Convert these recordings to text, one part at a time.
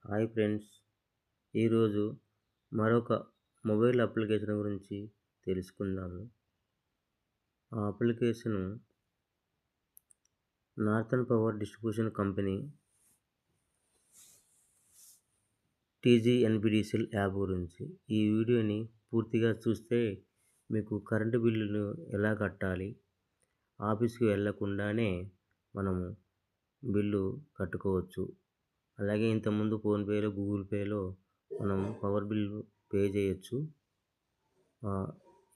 Hi friends, ఈరోజు మరొక mobile application గురించి తెలుసుకుందాము. ఆ application northern power distribution company TGNPDCL app గురించి. ఈ వీడియోని పూర్తిగా చూస్తే మీకు కరెంటు బిల్లులు ఎలా కట్టాలి, ఆఫీస్కి వెళ్ళకుండానే మనము బిల్లు కట్టుకోవచ్చు. అలాగే ఇంతకుముందు ఫోన్‌పేలో, గూగుల్ పేలో మనం పవర్ బిల్లు పే చేయొచ్చు.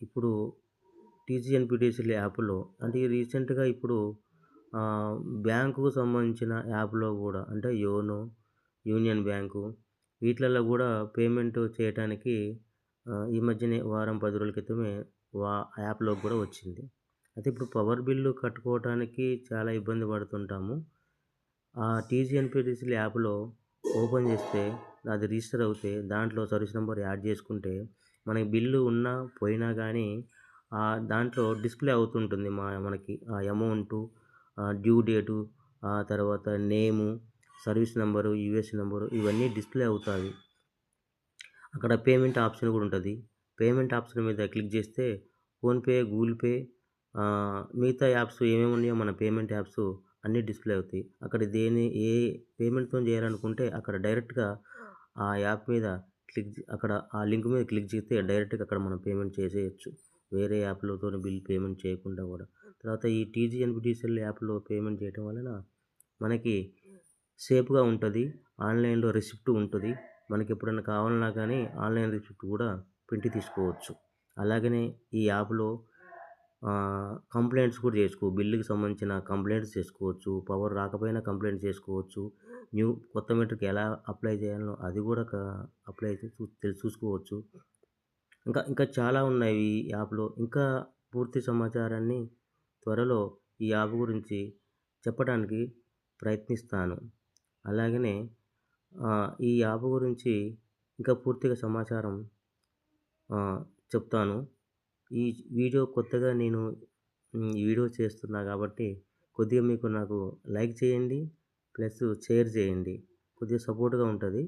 ఇప్పుడు టీజీఎన్బిడిసిఎల్ యాప్‌లో అంటే రీసెంట్‌గా ఇప్పుడు బ్యాంకుకు సంబంధించిన యాప్‌లో కూడా అంటే యోనో, యూనియన్ బ్యాంకు వీటిలలో కూడా పేమెంట్ చేయటానికి ఈ మధ్యనే వారం, 10 రోజుల క్రితమే యాప్‌లోకి కూడా వచ్చింది. అయితే ఇప్పుడు పవర్ బిల్లు కట్టుకోవటానికి చాలా ఇబ్బంది పడుతుంటాము. ఆ టీజీఎన్బిడిసిఎల్ యాప్‌లో ఓపెన్ చేస్తే అది రిజిస్టర్ అవుతే దాంట్లో సర్వీస్ నంబర్ యాడ్ చేసుకుంటే మనకి బిల్లు ఉన్నా, పోయినా గానీ దాంట్లో డిస్‌ప్లే అవుతుంటుంది. మనకి ఆ అమౌంటు, డ్యూ డేటు, ఆ తర్వాత నేము, సర్వీస్ నంబరు, యూఎస్ నంబరు ఇవన్నీ డిస్‌ప్లే అవుతాయి. అక్కడ పేమెంట్ ఆప్షన్ కూడా ఉంటది. పేమెంట్ ఆప్షన్ మీద క్లిక్ చేస్తే ఫోన్‌పే, గూగుల్ పే, మిగతా యాప్స్ ఏమేమి ఉన్నాయో మన పేమెంట్ యాప్స్ అన్నీ డిస్‌ప్లే అవుతాయి. అక్కడ ఏ పేమెంట్‌తోని చేయాలనుకుంటే అక్కడ డైరెక్ట్‌గా ఆ యాప్ మీద అక్కడ ఆ లింక్ మీద క్లిక్ చేస్తే డైరెక్ట్‌గా అక్కడ మనం పేమెంట్ చేసేయొచ్చు. వేరే యాప్‌లతోని బిల్ పేమెంట్ చేయకుండా కూడా. తర్వాత ఈ టీజీఎన్బిడిసిఎల్ యాప్‌లో పేమెంట్ చేయటం వలన మనకి సేఫ్‌గా ఉంటది. ఆన్‌లైన్‌లో రిసిప్ట్ ఉంటది. మనకెప్పుడన్నా కావాలన్నా కానీ ఆన్‌లైన్ రిసిప్ట్ కూడా ప్రింట్ తీసుకోవచ్చు. అలాగనే ఈ యాప్‌లో కంప్లెయింట్స్ కూడా బిల్లుకి సంబంధించిన కంప్లెయింట్స్ చేసుకోవచ్చు. పవర్ రాకపోయినా కంప్లెయింట్ చేసుకోవచ్చు. కొత్త మీటర్‌కి ఎలా అప్లై చేయాలో అది కూడా అప్లై చూసుకోవచ్చు. ఇంకా చాలా ఉన్నాయి ఈ యాప్‌లో. ఇంకా పూర్తి సమాచారాన్ని త్వరలో ఈ యాప్ గురించి చెప్పడానికి ప్రయత్నిస్తాను. అలాగనే ఈ యాప్ గురించి ఇంకా పూర్తిగా సమాచారం చెప్తాను. ఈ వీడియో కొత్తగా నేను ఈ వీడియో చేస్తున్నా కాబట్టి కొద్దిగా నాకు లైక్ చేయండి. ప్లస్ షేర్ చేయండి. కొద్దిగా సపోర్ట్‌గా ఉంటది.